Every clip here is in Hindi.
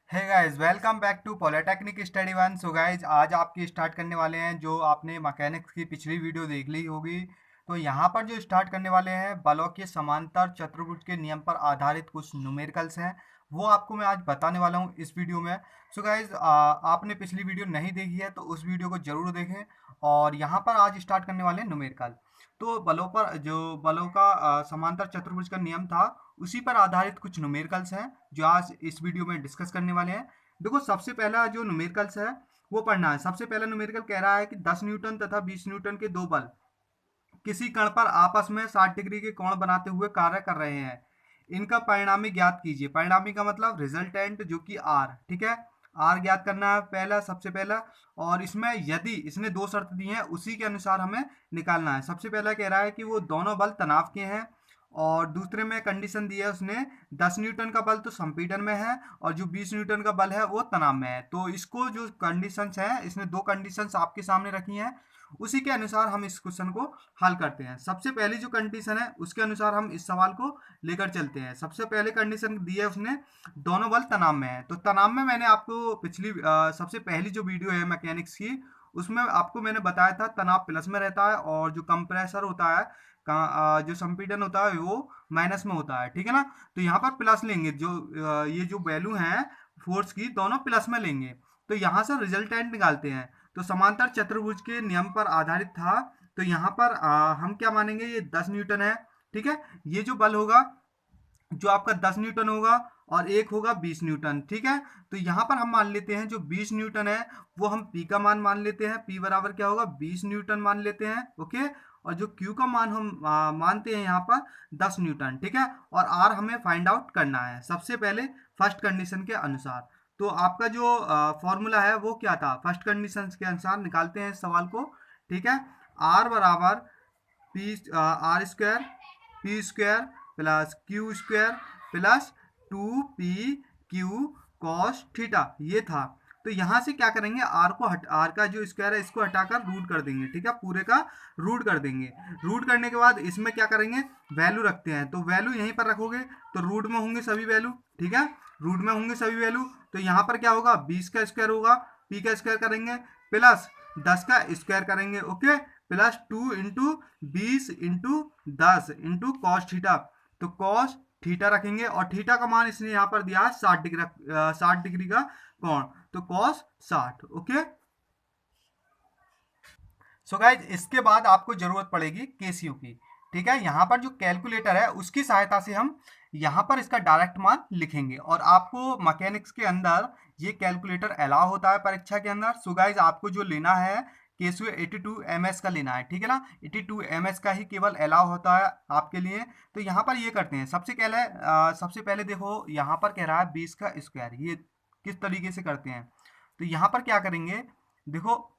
Hey guys, welcome back to polytechnic study one. So guys, आज आपकी स्टार्ट करने वाले हैं जो आपने मैकेनिक्स की पिछली वीडियो देख ली होगी। तो यहाँ पर जो स्टार्ट करने वाले हैं बलों के समांतर चतुर्भुज के नियम पर आधारित कुछ न्यूमेरिकल्स हैं, वो आपको मैं आज बताने वाला हूँ इस वीडियो में। सो गाइस, आपने पिछली वीडियो नहीं देखी है तो उस वीडियो को जरूर देखें। और यहाँ पर आज स्टार्ट करने वाले हैं न्यूमेरिकल। तो बलों पर जो बलों का समांतर चतुर्भुज का नियम था, उसी पर आधारित कुछ न्यूमेरिकल्स हैं जो आज इस वीडियो में डिस्कस करने वाले हैं। देखो, सबसे पहला जो न्यूमेरिकल्स है वो पढ़ना है। सबसे पहला न्यूमेरिकल कह रहा है कि 10 न्यूटन तथा 20 न्यूटन के दो बल किसी कण पर आपस में 60 डिग्री के कोण बनाते हुए कार्य कर रहे हैं। इनका परिणामी ज्ञात कीजिए। परिणामी का मतलब रिजल्टेंट, जो कि आर, ठीक है। आर ज्ञात करना है पहला, सबसे पहला। और इसमें यदि इसने दो शर्त दी हैं उसी के अनुसार हमें निकालना है। सबसे पहला कह रहा है कि वो दोनों बल तनाव के हैं, और दूसरे में कंडीशन दी है उसने 10 न्यूटन का बल तो संपीड़न में है और जो 20 न्यूटन का बल है वो तनाव में है। तो इसको जो कंडीशंस है, इसने दो कंडीशंस आपके सामने रखी हैं, उसी के अनुसार हम इस क्वेश्चन को हल करते हैं। सबसे पहली जो कंडीशन है उसके अनुसार हम इस सवाल को लेकर चलते हैं। सबसे पहले कंडीशन दी है उसने, दोनों बल तनाव में है। तो तनाव में मैंने आपको पिछली सबसे पहली जो वीडियो है मैकेनिक्स की, उसमें आपको मैंने बताया था तनाव प्लस में रहता है और जो कंप्रेसर होता है जो संपीड़न होता है वो माइनस में होता है, ठीक है ना। तो यहाँ पर प्लस लेंगे, जो ये जो वैल्यू है फोर्स की, दोनों प्लस में लेंगे। तो यहाँ से रिजल्टेंट निकालते हैं। तो समांतर चतुर्भुज के नियम पर आधारित था, तो यहाँ पर हम क्या मानेंगे, ये 10 न्यूटन है, ठीक है। ये जो बल होगा जो आपका 10 न्यूटन होगा और एक होगा 20 न्यूटन, ठीक है। तो यहाँ पर हम मान लेते हैं जो 20 न्यूटन है वो हम पी का मान मान लेते हैं। पी बराबर क्या होगा, 20 न्यूटन मान लेते हैं, ओके। और जो क्यू का मान हम मानते हैं यहाँ पर 10 न्यूटन, ठीक है। और आर हमें फाइंड आउट करना है सबसे पहले फर्स्ट कंडीशन के अनुसार। तो आपका जो फॉर्मूला है वो क्या था, फर्स्ट कंडीशन के अनुसार निकालते हैं इस सवाल को, ठीक है। आर बराबर P R square P square plus Q square plus 2 P Q cos theta, ये था। तो यहाँ से क्या करेंगे, आर का जो स्क्वायर है इसको हटाकर रूट कर देंगे, ठीक है। पूरे का रूट कर देंगे। रूट करने के बाद इसमें क्या करेंगे, वैल्यू रखते हैं। तो वैल्यू यहीं पर रखोगे तो रूट में होंगे सभी वैल्यू, ठीक है। रूट में होंगे सभी वैल्यू। तो यहाँ पर क्या होगा, 20 का स्क्वायर होगा, पी का स्क्वायर करेंगे प्लस 10 का स्क्वायर करेंगे, okay. Plus 2 into 20 into 10 into cos theta. तो कॉस थीटा रखेंगे और थीटा का मान इसने यहाँ पर दिया है 60 डिग्री, 60 डिग्री का कोण। तो कॉस 60, ओके। सो गाइज, इसके बाद आपको जरूरत पड़ेगी केसीयू की, ठीक है। यहाँ पर जो कैलकुलेटर है उसकी सहायता से हम यहाँ पर इसका डायरेक्ट मान लिखेंगे। और आपको मैकेनिक्स के अंदर ये कैलकुलेटर अलाउ होता है परीक्षा के अंदर। सो गाइज, आपको जो लेना है केसीयू 82 ms का लेना है, ठीक है ना। 82 ms का ही केवल अलाउ होता है आपके लिए। तो यहाँ पर ये करते हैं, सबसे पहले देखो यहाँ पर कह रहा है 20 का स्क्वायर, ये किस तरीके से करते हैं। तो यहाँ पर क्या करेंगे, देखो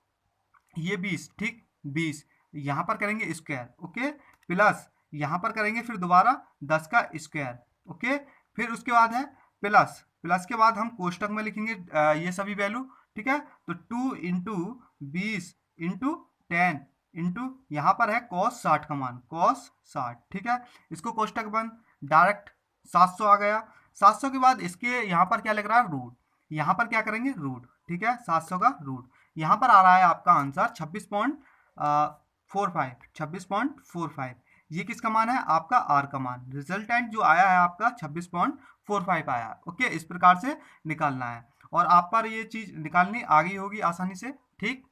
ये 20, ठीक, 20 यहाँ पर करेंगे स्क्वायर, ओके। प्लस यहाँ पर करेंगे फिर दोबारा 10 का स्क्वायर, ओके। फिर उसके बाद है प्लस, प्लस के बाद हम कोष्टक में लिखेंगे ये सभी वैल्यू, ठीक है। तो 2 इंटू 20 इंटू 10 इंटू यहाँ पर है कॉस 60 का मान, कॉस 60, ठीक है। इसको कोष्टक बंद, डायरेक्ट 700 आ गया। 700 के बाद इसके यहाँ पर क्या लग रहा है, रूट। यहाँ पर क्या करेंगे, रूट, ठीक है, 700 का रूट। यहाँ पर आ रहा है आपका आंसर 26.45, 26.45। ये किसका मान है, आपका आर का मान। रिजल्टेंट जो आया है आपका 26.45 आया, ओके। इस प्रकार से निकालना है और आप पर ये चीज निकालनी आ गई होगी आसानी से, ठीक।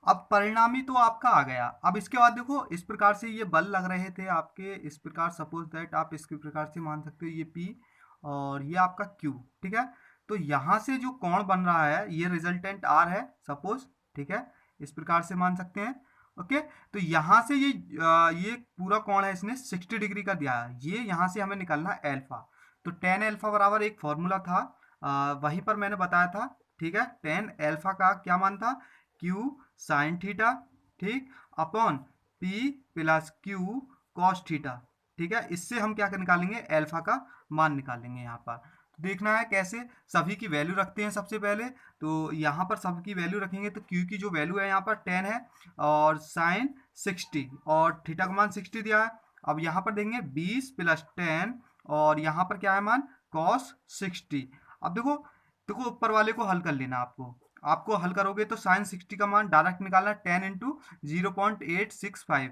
अब परिणामी तो आपका आ गया। अब इसके बाद देखो, इस प्रकार से ये बल लग रहे थे आपके, इस प्रकार सपोज दैट आप इसके प्रकार से मान सकते हो, ये P और ये आपका Q, ठीक है। तो यहाँ से जो कोण बन रहा है ये रिजल्टेंट R है सपोज, ठीक है। इस प्रकार से मान सकते हैं, ओके। तो यहाँ से ये पूरा कोण है इसने 60 डिग्री का दिया है। ये यहाँ से हमें निकालना है एल्फा। तो टेन एल्फा बराबर एक फॉर्मूला था, वहीं पर मैंने बताया था, ठीक है। टेन एल्फा का क्या मान था, क्यू साइन थीटा, ठीक, upon P plus Q cos theta, ठीक है। इससे हम क्या निकालेंगे, एल्फा का मान निकालेंगे। यहाँ पर तो देखना है कैसे, सभी की वैल्यू रखते हैं सबसे पहले। तो यहाँ पर सबकी वैल्यू रखेंगे तो क्यू की जो वैल्यू है यहाँ पर 10 है और साइन 60 और थीटा का मान 60 दिया है। अब यहाँ पर देंगे 20 प्लस 10 और यहाँ पर क्या है मान, कॉस 60। अब देखो देखो ऊपर वाले को हल कर लेना आपको हल करोगे तो साइन 60 का मान डायरेक्ट निकालना 10 इंटू 0.865,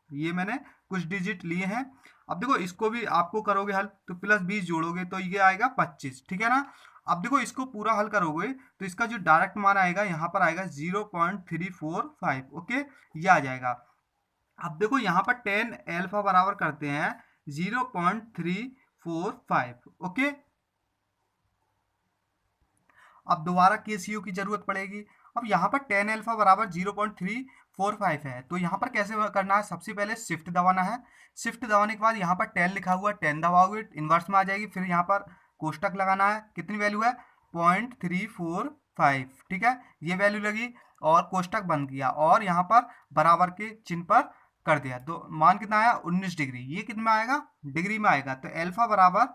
ये मैंने कुछ डिजिट लिए हैं। अब देखो इसको भी आपको करोगे हल तो प्लस 20 जोड़ोगे तो ये आएगा 25, ठीक है ना। अब देखो इसको पूरा हल करोगे तो इसका जो डायरेक्ट मान आएगा यहाँ पर आएगा 0.345, ओके, ये आ जाएगा। अब देखो यहाँ पर 10 एल्फा बराबर करते हैं 0.345, ओके। अब दोबारा केसीयू की जरूरत पड़ेगी। अब यहाँ पर 10 एल्फा बराबर 0.345 है, तो यहाँ पर कैसे करना है, सबसे पहले शिफ्ट दबाना है। शिफ्ट दबाने के बाद यहाँ पर 10 लिखा हुआ है, 10 दबाओगे इन्वर्स में आ जाएगी। फिर यहाँ पर कोष्टक लगाना है, कितनी वैल्यू है 0.345, ठीक है, ये वैल्यू लगी और कोष्टक बंद किया और यहाँ पर बराबर के चिन्ह पर कर दिया। तो मान कितना आया 19 डिग्री, ये कितना आएगा डिग्री में आएगा, तो एल्फा बराबर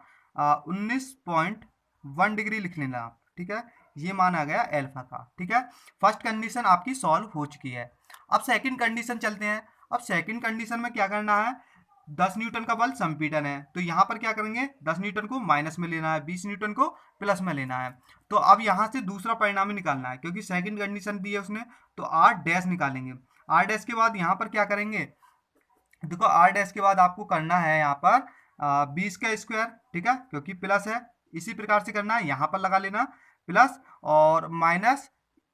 19.1 डिग्री लिख लेना आप, ठीक है, ये मान आ गया एल्फा का, ठीक है। फर्स्ट कंडीशन आपकी सॉल्व हो चुकी है। अब सेकंड कंडीशन चलते हैं। अब सेकंड कंडीशन में क्या करना है, 10 न्यूटन का बल संपीड़न है, तो यहाँ पर क्या करेंगे 10 न्यूटन को माइनस में लेना है, 20 न्यूटन को प्लस में लेना है। तो अब यहाँ से दूसरा परिणाम निकालना है, क्योंकि सेकंड कंडीशन दी है उसने, तो आर डैश निकालेंगे। आर डैश के बाद यहाँ पर क्या करेंगे, देखो आर डैश के बाद आपको करना है यहाँ पर 20 का स्क्वायर, ठीक है, क्योंकि प्लस है। इसी प्रकार से करना है, यहाँ पर लगा लेना प्लस और minus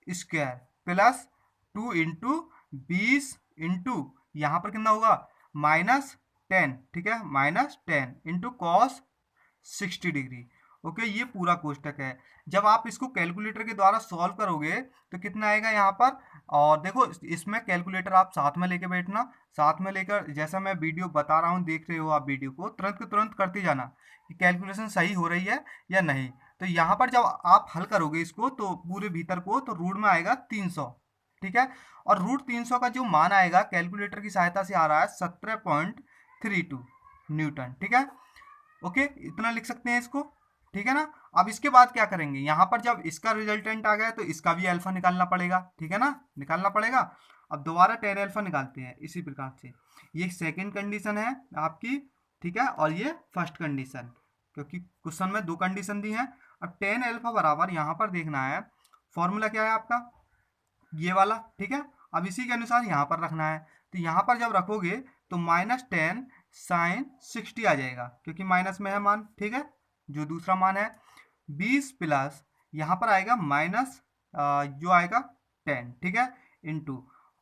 square plus 2 into 20 into यहाँ पर कितना होगा -10, ठीक है, -10 इंटू कॉस 60 डिग्री, ओके, ये पूरा कोष्टक है। जब आप इसको कैलकुलेटर के द्वारा सॉल्व करोगे तो कितना आएगा यहाँ पर, और देखो इसमें कैलकुलेटर आप साथ में लेके बैठना, साथ में लेकर जैसा मैं वीडियो बता रहा हूँ देख रहे हो आप, वीडियो को तुरंत के तुरंत करते जाना कि कैलकुलेशन सही हो रही है या नहीं। तो यहाँ पर जब आप हल करोगे इसको तो पूरे भीतर को, तो रूट में आएगा 300, ठीक है, और रूट 300 का जो मान आएगा कैलकुलेटर की सहायता से आ रहा है 17.32 न्यूटन, ठीक है, ओके, इतना लिख सकते हैं इसको, ठीक है ना। अब इसके बाद क्या करेंगे, यहाँ पर जब इसका रिजल्टेंट आ गया तो इसका भी अल्फा निकालना पड़ेगा, ठीक है ना, निकालना पड़ेगा। अब दोबारा 10 अल्फा निकालते हैं इसी प्रकार से, ये सेकंड कंडीशन है आपकी, ठीक है, और ये फर्स्ट कंडीशन, क्योंकि क्वेश्चन में दो कंडीशन दी है। अब 10 अल्फा बराबर यहाँ पर देखना है, फॉर्मूला क्या है आपका ये वाला, ठीक है। अब इसी के अनुसार यहाँ पर रखना है, तो यहाँ पर जब रखोगे तो -10 साइन 60 आ जाएगा, क्योंकि माइनस में है मान, ठीक है, जो दूसरा मान है 20 प्लस यहाँ पर आएगा माइनस जो आएगा 10, ठीक है, इंटू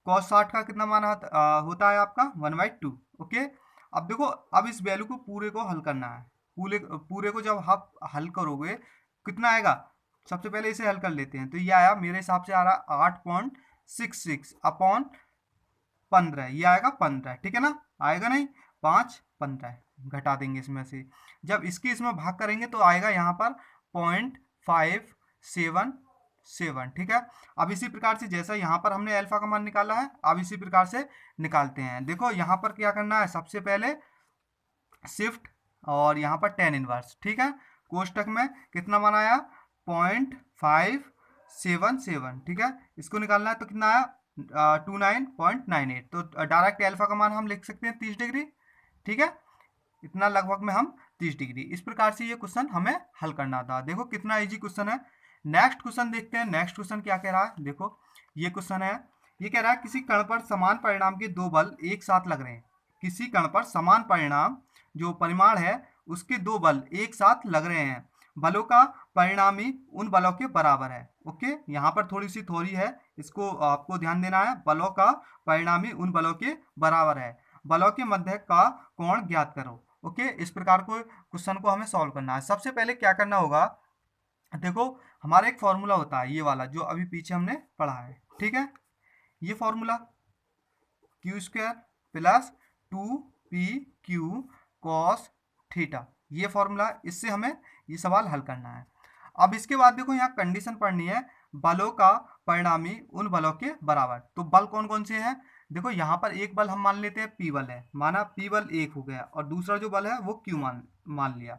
कॉस 60 का कितना मान होता है आपका 1/2, ओके। अब देखो अब इस वैल्यू को पूरे को हल करना है, पूरे को जब आप हल करोगे कितना आएगा, सबसे पहले इसे हल कर लेते हैं, तो ये आया मेरे हिसाब से आ रहा 8.66 अपॉन 15, ये आएगा 15, ठीक है ना, आएगा नहीं 5 15 घटा देंगे इसमें से, जब इसकी इसमें भाग करेंगे तो आएगा यहाँ पर 0.577, ठीक है। अब इसी प्रकार से जैसा यहाँ पर हमने अल्फा का मान निकाला है, अब इसी प्रकार से निकालते हैं। देखो यहाँ पर क्या करना है, सबसे पहले शिफ्ट और यहाँ पर 10 इनवर्स, ठीक है, कोष्टक में कितना मान आया 0.577, ठीक है, इसको निकालना है तो कितना आया 29.98, तो डायरेक्ट अल्फा का मान हम लिख सकते हैं 30 डिग्री, ठीक है, इतना लगभग में हम 30 डिग्री। इस प्रकार से ये क्वेश्चन हमें हल करना था। देखो कितना इजी क्वेश्चन है। नेक्स्ट क्वेश्चन देखते हैं, नेक्स्ट क्वेश्चन क्या कह रहा है, देखो ये क्वेश्चन है, ये कह रहा है किसी कण पर समान परिणाम के दो बल एक साथ लग रहे हैं, किसी कण पर समान परिणाम जो परिमाण है उसके दो बल एक साथ लग रहे हैं, बलों का परिणामी उन बलों के बराबर है, ओके, यहाँ पर थोड़ी सी थ्योरी है, इसको आपको ध्यान देना है, बलों का परिणामी उन बलों के बराबर है, बलों के मध्य का कोण ज्ञात करो, ओके। इस प्रकार को क्वेश्चन को हमें सॉल्व करना है। सबसे पहले क्या करना होगा, देखो हमारा एक फॉर्मूला होता है ये वाला जो अभी पीछे हमने पढ़ा है, ठीक है, ये formula q² plus 2pq cos theta, ये फॉर्मूला, इससे हमें ये सवाल हल करना है। अब इसके बाद देखो यहाँ कंडीशन पढ़नी है, बलों का परिणामी उन बलों के बराबर, तो बल कौन कौन से हैं, देखो यहाँ पर एक बल हम मान लेते हैं P बल है, माना P बल 1 हो गया, और दूसरा जो बल है वो Q मान लिया।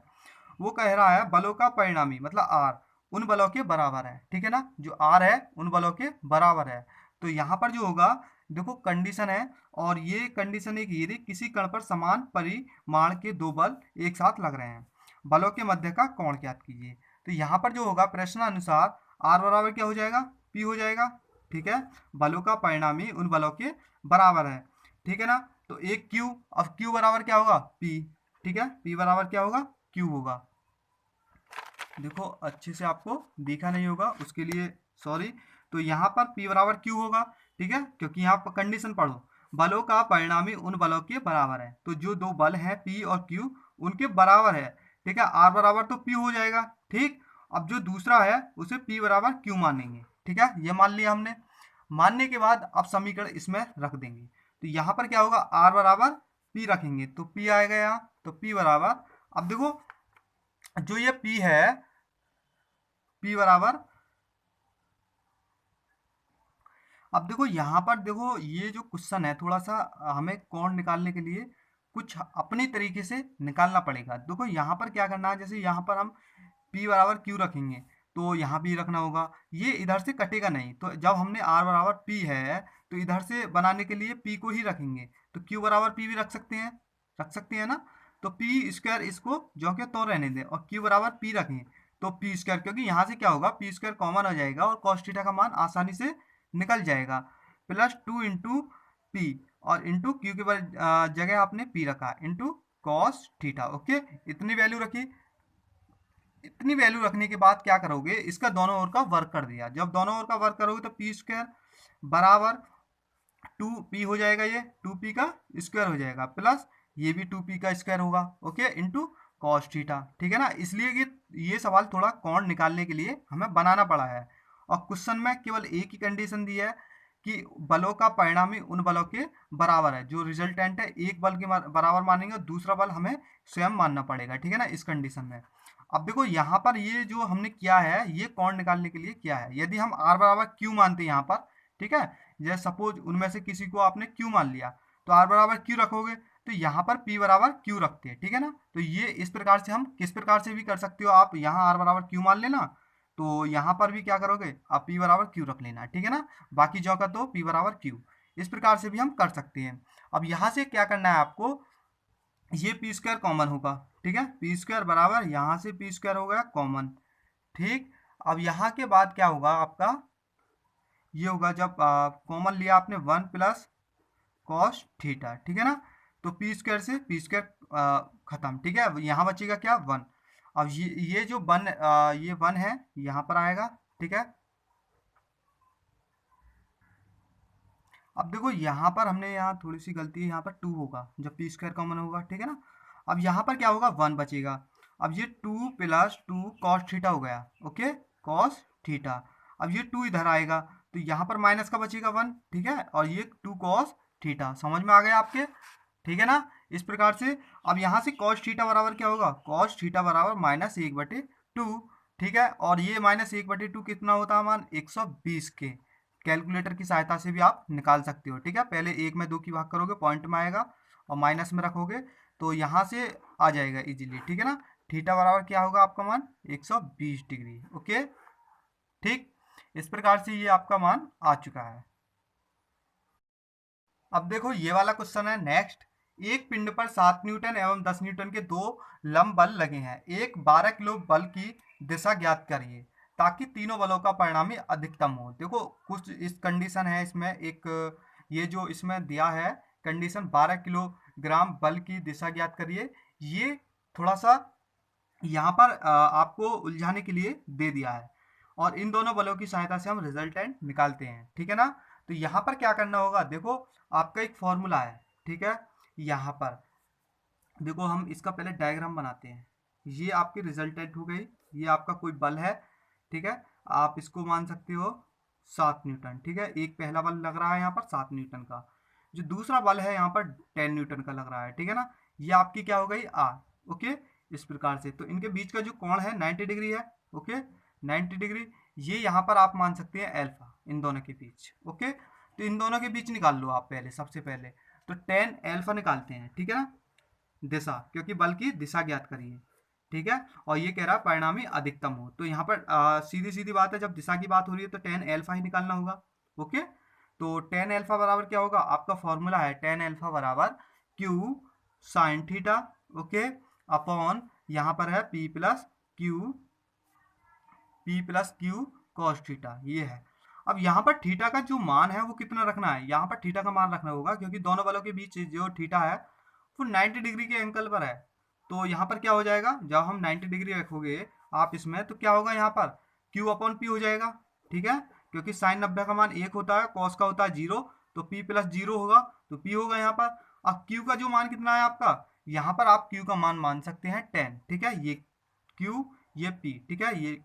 वो कह रहा है बलों का परिणामी मतलब R उन बलों के बराबर है, ठीक है ना, जो R है उन बलों के बराबर है। तो यहाँ पर जो होगा देखो कंडीशन है, और ये कंडीशन एक ये किसी कण पर समान परिमाण के दो बल एक साथ लग रहे हैं, बलों के मध्य का कोण ज्ञात कीजिए। तो यहाँ पर जो होगा प्रश्न अनुसार आर बराबर क्या हो जाएगा, पी हो जाएगा। ठीक है, बलों का परिणामी उन बलों के बराबर है। ठीक है ना, तो एक क्यू, अब क्यू बराबर क्या होगा, पी। ठीक है, पी बराबर क्या होगा, क्यू होगा। देखो अच्छे से आपको देखा नहीं होगा उसके लिए सॉरी। तो यहाँ पर P बराबर Q होगा। ठीक है, क्योंकि यहाँ पर कंडीशन पढ़ो, बलों का परिणामी उन बलों के बराबर है। तो जो दो बल हैं P और Q उनके बराबर है। ठीक है, R बराबर तो P हो जाएगा। ठीक, अब जो दूसरा है उसे P बराबर Q मानेंगे। ठीक है, ये मान लिया हमने। मानने के बाद अब समीकरण इसमें रख देंगे। तो यहाँ पर क्या होगा, R बराबर P रखेंगे तो P आएगा यहाँ। तो P बराबर, अब देखो जो ये P है, P बराबर, अब देखो यहाँ पर देखो ये जो क्वेश्चन है थोड़ा सा हमें कोण निकालने के लिए कुछ अपनी तरीके से निकालना पड़ेगा। देखो यहाँ पर क्या करना है, जैसे यहाँ पर हम P बराबर Q रखेंगे तो यहाँ भी रखना होगा, ये इधर से कटेगा नहीं। तो जब हमने R बराबर P है तो इधर से बनाने के लिए P को ही रखेंगे। तो Q बराबर P भी रख सकते हैं ना। तो P स्क्वायर इसको जो के तो रहने दें और Q बराबर P रखें तो P स्क्वायर, क्योंकि यहाँ से क्या होगा P स्क्वायर कॉमन हो जाएगा और cos थीटा का मान आसानी से निकल जाएगा। प्लस 2 इंटू पी और इंटू क्यू के जगह आपने पी रखा इंटू कॉस थीटा। ओके, इतनी वैल्यू रखी। इतनी वैल्यू रखने के बाद क्या करोगे, इसका दोनों ओर का वर्क कर दिया। जब दोनों ओर का वर्क करोगे तो पी स्क्वायर बराबर 2p हो जाएगा, ये 2p का स्क्वायर हो जाएगा, प्लस ये भी 2p का स्क्वायर होगा। Okay, into cos theta. ठीक है ना, इसलिए ये सवाल थोड़ा कोण निकालने के लिए हमें बनाना पड़ा है। और क्वेश्चन में केवल एक ही कंडीशन दी है कि बलों का परिणामी उन बलों के बराबर है। जो रिजल्टेंट है एक बल के बराबर मानेंगे और दूसरा बल हमें स्वयं मानना पड़ेगा। ठीक है ना, इस कंडीशन में। अब देखो यहाँ पर ये जो हमने किया है ये कोण निकालने के लिए किया है। यदि हम r बराबर q मानते हैं यहाँ पर, ठीक है, जैसे सपोज उनमें से किसी को आपने q मान लिया तो r बराबर q रखोगे तो यहाँ पर p बराबर q रखते हैं। ठीक है ना, तो ये इस प्रकार से हम किस प्रकार से भी कर सकते हो, आप यहाँ r बराबर q मान लेना तो यहाँ पर भी क्या करोगे, आप p बराबर q रख लेना। ठीक है ना, बाकी जो का तो p बराबर q, इस प्रकार से भी हम कर सकते हैं। अब यहाँ से क्या करना है आपको, ये पी स्क्वायर कॉमन होगा। ठीक है, पी स्क्वायर बराबर यहाँ से पी स्क्वायर हो गया कॉमन। ठीक, अब यहाँ के बाद क्या होगा आपका, ये होगा जब कॉमन लिया आपने 1 प्लस कॉस थीटा। ठीक है ना, तो पी स्क्वायर से पी स्क्वायर खत्म। ठीक है, अब यहाँ बचेगा क्या, 1। अब ये जो ये 1 है यहाँ पर आएगा। ठीक है, अब देखो यहाँ पर हमने यहाँ थोड़ी सी गलती है, यहाँ पर 2 होगा जब पी स्क्वायर कॉमन होगा। ठीक है ना, अब यहाँ पर क्या होगा, 1 बचेगा। अब ये 2 प्लस 2 कॉस थीटा हो गया। Okay, cos theta. अब ये 2 इधर आएगा तो यहाँ पर माइनस का बचेगा 1। ठीक है, और ये 2 कॉस थीटा। समझ में आ गया आपके। ठीक है ना, इस प्रकार से अब यहाँ से कॉस थीटा बराबर क्या होगा, कॉस थीटा बराबर -1/2। ठीक है, और ये -1/2 कितना होता है मान, 120 के। कैलकुलेटर की सहायता से भी आप निकाल सकते हो। ठीक है, पहले 1 में 2 की भाग करोगे पॉइंट में आएगा और माइनस में रखोगे तो यहाँ से आ जाएगा इजीली। ठीक है ना, थीटा बराबर क्या होगा आपका मान, 120 डिग्री। ओके, ठीक, इस प्रकार से ये आपका मान आ चुका है। अब देखो ये वाला क्वेश्चन है नेक्स्ट। एक पिंड पर 7 न्यूटन एवं 10 न्यूटन के दो लंब बल लगे हैं। एक 12 किलो बल की दिशा ज्ञात करिए ताकि तीनों बलों का परिणामी अधिकतम हो। देखो कुछ इस कंडीशन है इसमें, एक ये जो इसमें दिया है कंडीशन 12 किलोग्राम बल की दिशा ज्ञात करिए, ये थोड़ा सा यहाँ पर आपको उलझाने के लिए दे दिया है। और इन दोनों बलों की सहायता से हम रिजल्टेंट निकालते हैं। ठीक है ना, तो यहाँ पर क्या करना होगा, देखो आपका एक फॉर्मूला है। ठीक है, यहाँ पर देखो हम इसका पहले डायग्राम बनाते हैं। ये आपकी रिजल्टेंट हो गई, ये आपका कोई बल है। ठीक है, आप इसको मान सकते हो 7 न्यूटन। ठीक है, एक पहला बल लग रहा है यहाँ पर 7 न्यूटन का, जो दूसरा बल है यहाँ पर 10 न्यूटन का लग रहा है। ठीक है ना, ये आपकी क्या हो गई, आर। ओके, इस प्रकार से तो इनके बीच का जो कोण है 90 डिग्री है। ओके, 90 डिग्री, ये यहाँ पर आप मान सकते हैं अल्फा, इन दोनों के बीच। ओके, तो इन दोनों के बीच निकाल लो आप पहले, सबसे पहले तो 10 अल्फा निकालते हैं। ठीक है ना, दिशा, क्योंकि बल की दिशा ज्ञात करिए। ठीक है, और ये कह रहा है परिणामी अधिकतम हो, तो यहाँ पर सीधी सीधी बात है, जब दिशा की बात हो रही है तो 10 अल्फा ही निकालना होगा। ओके, तो 10 अल्फा बराबर क्या होगा, आपका फॉर्मूला है 10 अल्फा बराबर Q sine theta. Okay, upon यहाँ पर है P plus Q P plus Q cos theta, ये है। अब यहाँ पर थीटा का जो मान है वो कितना रखना है, यहाँ पर थीटा का मान रखना होगा क्योंकि दोनों बलों के बीच जो थीटा है वो 90 डिग्री के एंगल पर है। तो यहाँ पर क्या हो जाएगा, जब हम 90 डिग्री रखोगे आप इसमें, तो क्या होगा यहाँ पर Q अपॉन पी हो जाएगा, ठीक है, क्योंकि साइन 90 का मान 1 होता है, कॉस का होता है 0, तो P प्लस 0 होगा, तो P होगा यहाँ पर। अब Q का जो मान कितना है आपका, यहाँ पर आप Q का मान सकते हैं 10, ठीक है, ये Q ये P, ठीक है, ये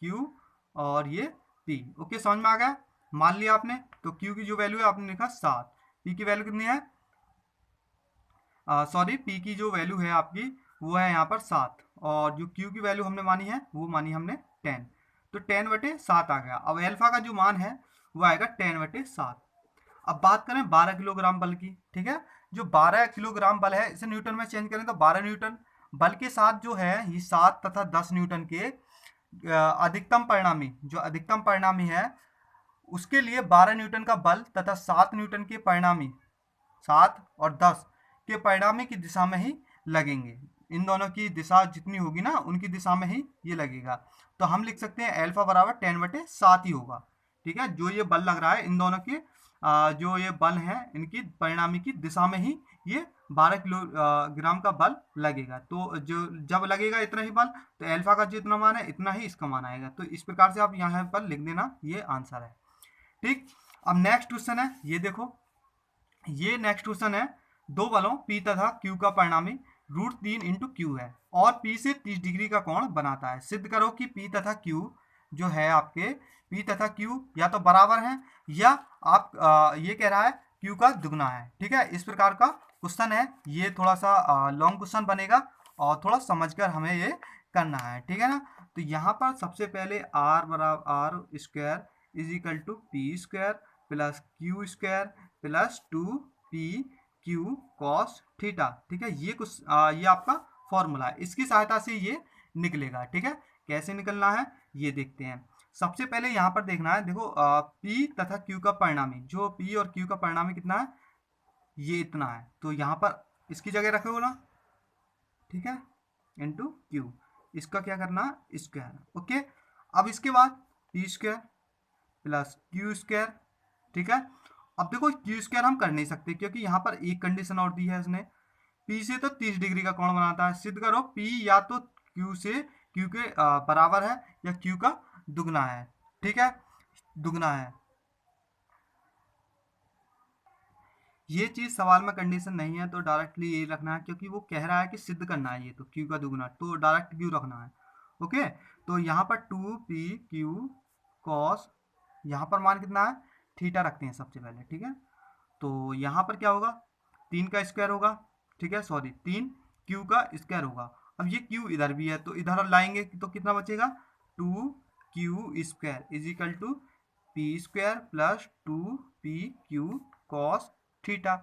Q और ये P। ओके, समझ में आ गया, मान लिया आपने। तो Q की जो वैल्यू है आपने लिखा 7, P की वैल्यू कितनी है, सॉरी P की जो वैल्यू है आपकी वो है यहाँ पर 7, और जो Q की वैल्यू हमने मानी है वो मानी हमने 10, तो 10/7 आ गया। अब एल्फा का जो मान है वो आएगा 10/7। अब बात करें 12 किलोग्राम बल की, ठीक है, जो 12 किलोग्राम बल है इसे न्यूटन में चेंज करें तो 12 न्यूटन, बल के साथ जो है ये 7 तथा 10 न्यूटन के अधिकतम परिणामी है, उसके लिए 12 न्यूटन का बल तथा 7 न्यूटन के परिणामी, 7 और 10 के परिणामी की दिशा में ही लगेंगे। इन दोनों की दिशा जितनी होगी ना उनकी दिशा में ही ये लगेगा। तो हम लिख सकते हैं एल्फा बराबर 10/7 ही होगा, ठीक है, जो ये बल लग रहा है इन दोनों के जो ये बल हैं इनकी परिणामी की दिशा में ही ये 12 किलोग्राम का बल लगेगा। तो जो जब लगेगा इतना ही बल, तो एल्फा का जितना मान है इतना ही इसका मान आएगा। तो इस प्रकार से आप यहाँ पर लिख देना, ये आंसर है, ठीक। अब नेक्स्ट क्वेश्चन है, ये देखो, ये नेक्स्ट क्वेश्चन है, दो बलों P तथा Q का परिणामी √3 इंटू क्यू है और P से 30 डिग्री का कोण बनाता है। सिद्ध करो कि P तथा Q जो है आपके, P तथा Q या तो बराबर हैं या आप ये कह रहा है Q का दुगना है, ठीक है, इस प्रकार का क्वेश्चन है। ये थोड़ा सा लॉन्ग क्वेश्चन बनेगा और थोड़ा समझकर हमें ये करना है, ठीक है ना। तो यहाँ पर सबसे पहले R बराबर R² is equal to P² plus Q² plus 2PQ cos theta, ठीक है, ये कुछ ये आपका फॉर्मूला है, इसकी सहायता से ये निकलेगा, ठीक है। कैसे निकलना है ये देखते हैं। सबसे पहले यहाँ पर देखना है, देखो P तथा Q का परिणामी, जो P और Q का परिणामी कितना है, ये इतना है, तो यहाँ पर इसकी जगह रखोगे ना, ठीक है, इंटू Q, इसका क्या करना है स्क्वायर। ओके, अब इसके बाद P² प्लस Q², ठीक है। अब देखो Q² हम कर नहीं सकते क्योंकि यहाँ पर एक कंडीशन और दी है इसने, P से तो 30 डिग्री का कोण बनाता है। सिद्ध करो P या तो Q के बराबर है या Q का दुगना है, ठीक है, दुगना है। ये चीज सवाल में कंडीशन नहीं है तो डायरेक्टली ये रखना है, क्योंकि वो कह रहा है कि सिद्ध करना है ये, तो Q का दुगना, तो डायरेक्ट Q रखना है। ओके, तो यहाँ पर 2PQ कॉस, यहाँ पर मान कितना है, थीटा रखते हैं सबसे पहले, ठीक है। तो यहाँ पर क्या होगा, 3 का स्क्वायर होगा, ठीक है, सॉरी 3Q का स्क्वायर होगा। अब ये Q इधर भी है तो इधर लाएंगे तो कितना बचेगा, 2Q² is equal to P² plus 2PQ cos theta.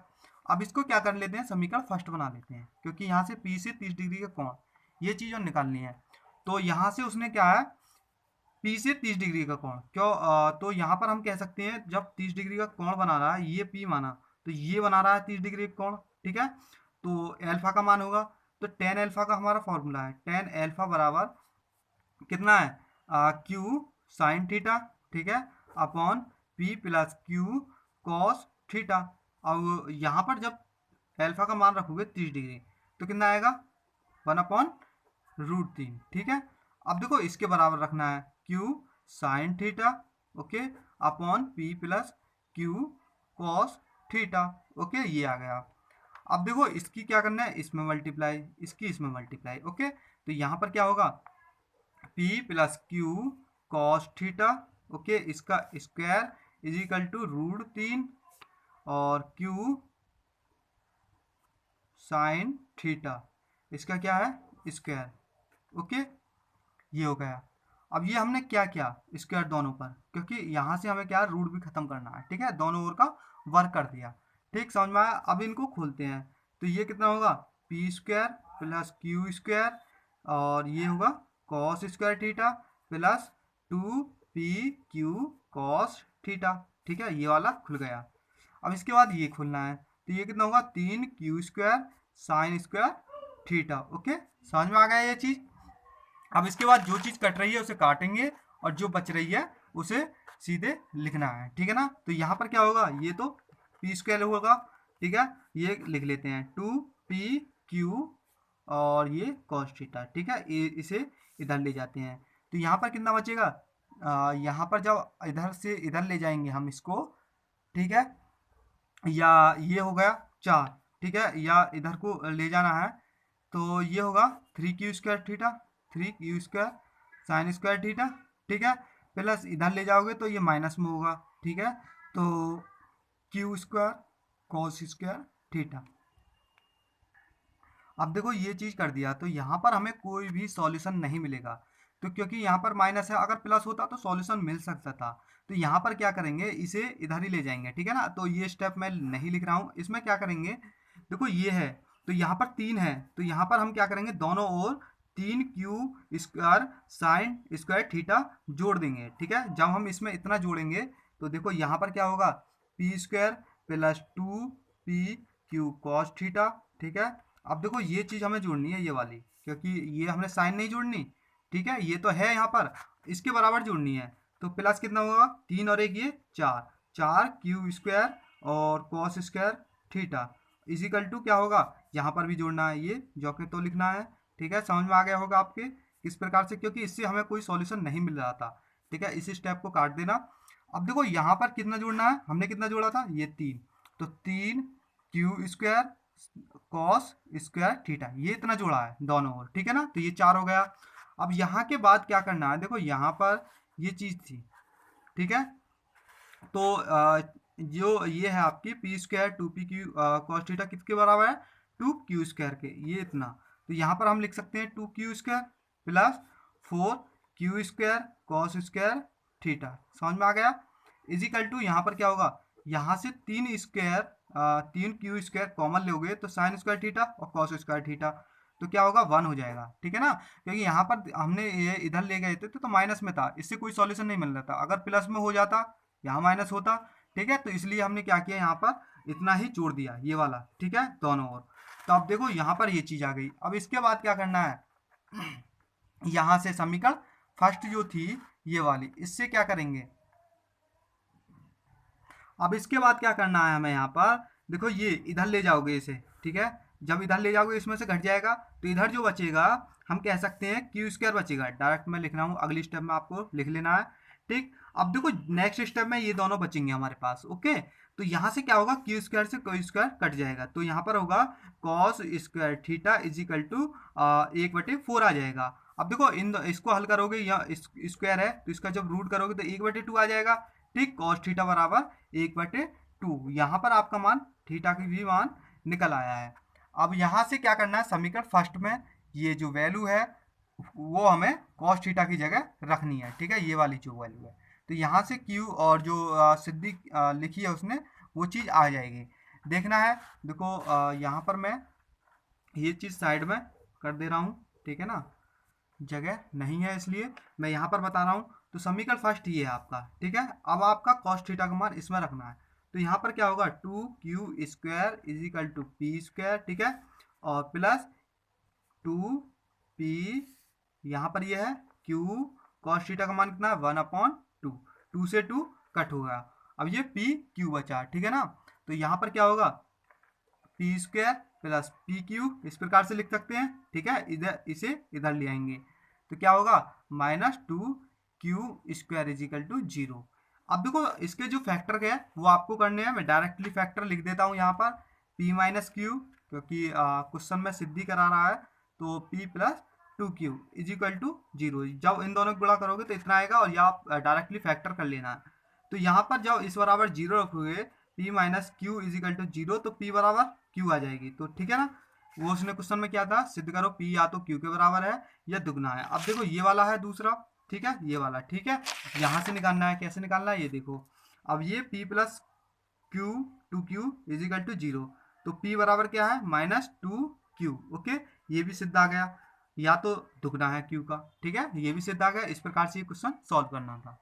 अब इसको क्या कर लेते हैं, समीकरण फर्स्ट बना लेते हैं, क्योंकि यहाँ से P से 30 डिग्री का कोण, ये चीज़ और निकालनी है। तो यहाँ से उसने क्या है, P से 30 डिग्री का कोण, क्यों तो यहाँ पर हम कह सकते हैं जब 30 डिग्री का कोण बना रहा है, ये P माना तो ये बना रहा है 30 डिग्री का कोण, ठीक है। तो एल्फा का मान होगा, तो tan एल्फा का हमारा फॉर्मूला है, tan एल्फा बराबर कितना है, Q साइन थीटा, ठीक है, upon P plus Q cos theta. अब यहाँ पर जब एल्फा का मान रखोगे 30 डिग्री तो कितना आएगा, 1/√3, ठीक है। अब देखो इसके बराबर रखना है Q sine theta, okay, upon P plus Q cos theta, okay, ये आ गया। अब देखो इसकी क्या करना है, इसमें मल्टीप्लाई, इसकी इसमें मल्टीप्लाई, ओके, तो यहाँ पर क्या होगा, P plus Q cos theta, okay, इसका स्क्वायर इज इक्वल टू √3 और Q साइन थीटा, इसका क्या है स्क्वायर, ओके, ये हो गया। अब ये हमने क्या किया, स्क्वायर दोनों पर, क्योंकि यहाँ से हमें क्या रूट भी खत्म करना है, ठीक है, दोनों ओर का वर्क कर दिया, ठीक, समझ में आया। अब इनको खोलते हैं तो ये कितना होगा, P² प्लस Q² और ये होगा cos square theta plus 2PQ cos theta, ठीक है, ये वाला खुल गया। अब इसके बाद ये खोलना है तो ये कितना होगा, 3Q² sine square theta, okay, समझ में आ गया ये चीज। अब इसके बाद जो चीज कट रही है उसे काटेंगे और जो बच रही है उसे सीधे लिखना है, ठीक है ना। तो यहाँ पर क्या होगा, ये तो पी स्क्वायर होगा, ठीक है, ये लिख लेते हैं 2pq और ये कॉस थीटा, ठीक है, इसे इधर ले जाते हैं। तो यहाँ पर कितना बचेगा, यहाँ पर जब इधर से इधर ले जाएंगे हम इसको, ठीक है, या ये हो गया 4, ठीक है, या इधर को ले जाना है तो ये होगा 3q² theta, 3q² sine square theta, ठीक है, प्लस इधर ले जाओगे तो ये माइनस में होगा, ठीक है, तो q² कॉस स्क्वायर थीटा। अब देखो ये चीज कर दिया, तो यहाँ पर हमें कोई भी सॉल्यूशन नहीं मिलेगा, तो क्योंकि यहाँ पर माइनस है, अगर प्लस होता तो सॉल्यूशन मिल सकता था। तो यहाँ पर क्या करेंगे, इसे इधर ही ले जाएंगे, ठीक है ना। तो ये स्टेप मैं नहीं लिख रहा हूँ, इसमें क्या करेंगे, देखो ये है तो यहाँ पर 3 है, तो यहाँ पर हम क्या करेंगे, दोनों ओर 3q² साइन स्क्वायर थीटा जोड़ देंगे, ठीक है। जब हम इसमें इतना जोड़ेंगे तो देखो यहाँ पर क्या होगा, p² plus 2pq cos theta, ठीक है। अब देखो ये चीज हमें जोड़नी है, ये वाली, क्योंकि ये हमने साइन नहीं जोड़नी, ठीक है, ये तो है यहाँ पर, इसके बराबर जोड़नी है। तो प्लस कितना होगा, 3 और 1 ये 4, 4q² और cos square theta is equal to क्या होगा, यहाँ पर भी जोड़ना है, ये जो के तो लिखना है, ठीक है। समझ में आ गया होगा आपके किस प्रकार से, क्योंकि इससे हमें कोई सॉल्यूशन नहीं मिल रहा था, ठीक है, इसी स्टेप को काट देना। अब देखो यहाँ पर कितना जोड़ना है, हमने कितना जोड़ा था, ये 3, तो 3q² कॉस स्क्वायर थीटा, ये इतना जोड़ा है दोनों ओर, ठीक है ना, तो ये 4 हो गया। अब यहाँ के बाद क्या करना है, देखो यहाँ पर ये चीज थी, ठीक है, तो जो ये है आपकी p² 2pq कॉस थीटा किसके बराबर है, 2q² के, ये इतना। तो यहाँ पर हम लिख सकते हैं 2q² plus 4q² cos square theta, समझ में आ गया। इजिकल टू यहाँ पर क्या होगा, यहाँ से 3q² कॉमन लोगे तो साइन स्क्वायर थीटा और कॉस स्क्वायर थीटा, तो क्या होगा 1 हो जाएगा, ठीक है ना। क्योंकि यहाँ पर हमने ये इधर ले गए थे तो माइनस में था, इससे कोई सॉल्यूशन नहीं मिल रहा था, अगर प्लस में हो जाता यहाँ माइनस होता, ठीक है। तो इसलिए हमने क्या किया, यहाँ पर इतना ही जोड़ दिया ये वाला, ठीक है, दोनों ओर। तो अब देखो यहाँ पर ये चीज आ गई। अब इसके बाद क्या करना है, यहाँ से समीकरण फर्स्ट जो थी ये वाली, इससे क्या करेंगे, अब इसके बाद क्या करना है हमें, यहाँ पर देखो ये इधर ले जाओगे इसे, ठीक है, जब इधर ले जाओगे इसमें से घट जाएगा, तो इधर जो बचेगा हम कह सकते हैं q² बचेगा, डायरेक्ट मैं लिख रहा हूँ, अगली स्टेप में आपको लिख लेना है, ठीक। अब देखो नेक्स्ट स्टेप में ये दोनों बचेंगे हमारे पास, ओके। तो यहाँ से क्या होगा, q² से q² कट जाएगा, तो यहाँ पर होगा cos square theta is equal to 1/4 आ जाएगा। अब देखो इसको हल करोगे, या स्क्वायर है तो इसका जब रूट करोगे तो 1/2 आ जाएगा, ठीक, कॉस थीटा बराबर 1/2। यहाँ पर आपका मान थीटा की भी मान निकल आया है। अब यहाँ से क्या करना है, समीकरण फर्स्ट में ये जो वैल्यू है वो हमें कॉस थीटा की जगह रखनी है, ठीक है, ये वाली जो वैल्यू है। तो यहाँ से क्यू और जो सिद्धि लिखी है उसने वो चीज़ आ जाएगी, देखना है। देखो यहाँ पर मैं ये चीज़ साइड में कर दे रहा हूँ, ठीक है ना, जगह नहीं है इसलिए मैं यहाँ पर बता रहा हूँ। तो समीकरण फर्स्ट ये है आपका, ठीक है। अब आपका कॉस थीटा का मान इसमें रखना है, तो यहाँ पर क्या होगा 2q² इजिकल टू p², ठीक है, और प्लस 2p, यहाँ पर ये है q कॉस थीटा का मान कितना है 1/2, 2 से 2 कट होगा, अब ये pq बचा, ठीक है ना। तो यहाँ पर क्या होगा p² प्लस pq, इस प्रकार से लिख सकते हैं, ठीक है, इधर इसे इधर ले आएंगे तो क्या होगा -2q² इजिकल टू 0। अब देखो इसके जो फैक्टर है वो आपको करने हैं, मैं डायरेक्टली फैक्टर लिख देता हूँ यहाँ पर p माइनस क्यू, क्योंकि क्वेश्चन में सिद्धि करा रहा है, तो p plus 2q is equal to 0। जब इन दोनों को गुणा करोगे तो इतना आएगा, और यह आप डायरेक्टली फैक्टर कर लेना है। तो यहाँ पर जब इस बराबर 0 रखोगे p minus q is equal to 0, तो p बराबर q आ जाएगी, तो ठीक है ना। वो उसने क्वेश्चन में क्या था, सिद्ध करो p या तो q के बराबर है या दुगना है। अब देखो ये वाला है दूसरा, ठीक है, ये वाला, ठीक है, यहाँ से निकालना है, कैसे निकालना है ये देखो। अब ये p plus q 2q is equal to 0, तो p बराबर क्या है -2q, ओके, ये भी सिद्ध आ गया, या तो दुगना है q का, ठीक है, ये भी सिद्ध आ गया। इस प्रकार से ये क्वेश्चन सॉल्व करना था।